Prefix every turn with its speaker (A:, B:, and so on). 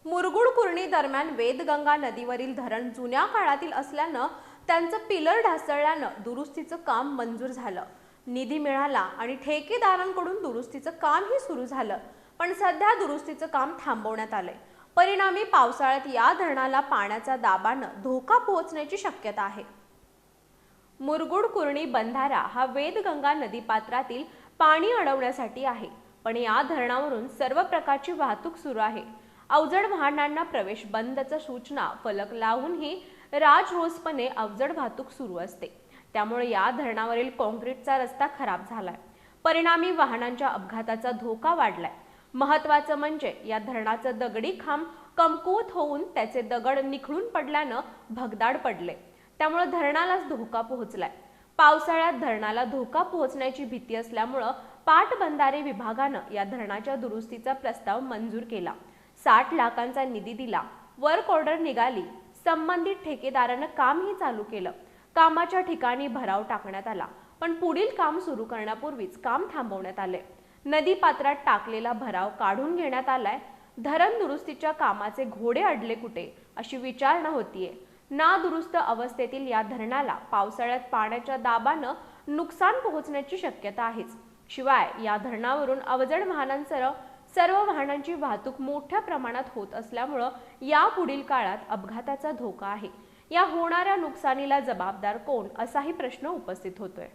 A: मुरगुड कुर्णी दरम्यान वेदगंगा नदीवरील धरण जुन्या काळातील असल्यानं त्यांचं पिलर ढासळल्यानं दुरुस्तीचं काम मंजूर झालं. निधी मिळाला आणि ठेकेदारांकडून दुरुस्तीचं कामही सुरू झालं, पण सध्या दुरुस्तीचं काम थांबवण्यात आलंय. परिणामी पावसाळ्यात या धरणाला पाण्याच्या दाबानं धोका पोहोचण्याची शक्यता आहे. मुरगुड कुर्णी बंधारा हा वेदगंगा नदीपात्रातील पाणी अडवण्यासाठी आहे, पण या धरणावरून सर्व प्रकारची वाहतूक सुरू आहे. अवजड वाहनांना प्रवेश बंदच्या सूचना फलक लावूनही राजरोसपणे अवजड वाहतूक सुरू असते. त्यामुळे या धरणावरील काँक्रीटचा रस्ता खराब झालाय. परिणामी वाहनांच्या अपघाताचा धोका वाढलाय. महत्त्वाचं म्हणजे या धरणाचं दगडी खांब कमकुवत होऊन त्याचे दगड निखळून पडल्यानं भगदाड पडले. त्यामुळे धरणालाच धोका पोहोचलाय. पावसाळ्यात धरणाला धोका पोहोचण्याची भीती असल्यामुळे पाटबंधारे विभागानं या धरणाच्या दुरुस्तीचा प्रस्ताव मंजूर केला. 60 लाखांचा निधी दिला. वर्क ऑर्डर निघाली. संबंधित ठेकेदारानं कामही चालू केलं. कामाच्या ठिकाणी भराव टाकण्यात आला, पण पुढील काम सुरू करण्यापूर्वीच काम थांबवण्यात आले. नदी पात्रात टाकलेला भराव काढून घेण्यात आलाय. धरण दुरुस्तीच्या कामाचे घोडे अडले कुठे अशी विचारणा होतीये. नादुरुस्त अवस्थेतील या धरणाला पावसाळ्यात पाण्याच्या दाबानं नुकसान पोहोचण्याची शक्यता आहेच. शिवाय या धरणावरून अवजड वाहनांसह सर्व वाहनांची वाहतूक मोठ्या प्रमाणात होत असल्यामुळं यापुढील काळात अपघाताचा धोका आहे. या होणाऱ्या नुकसानीला जबाबदार कोण असाही प्रश्न उपस्थित होतोय.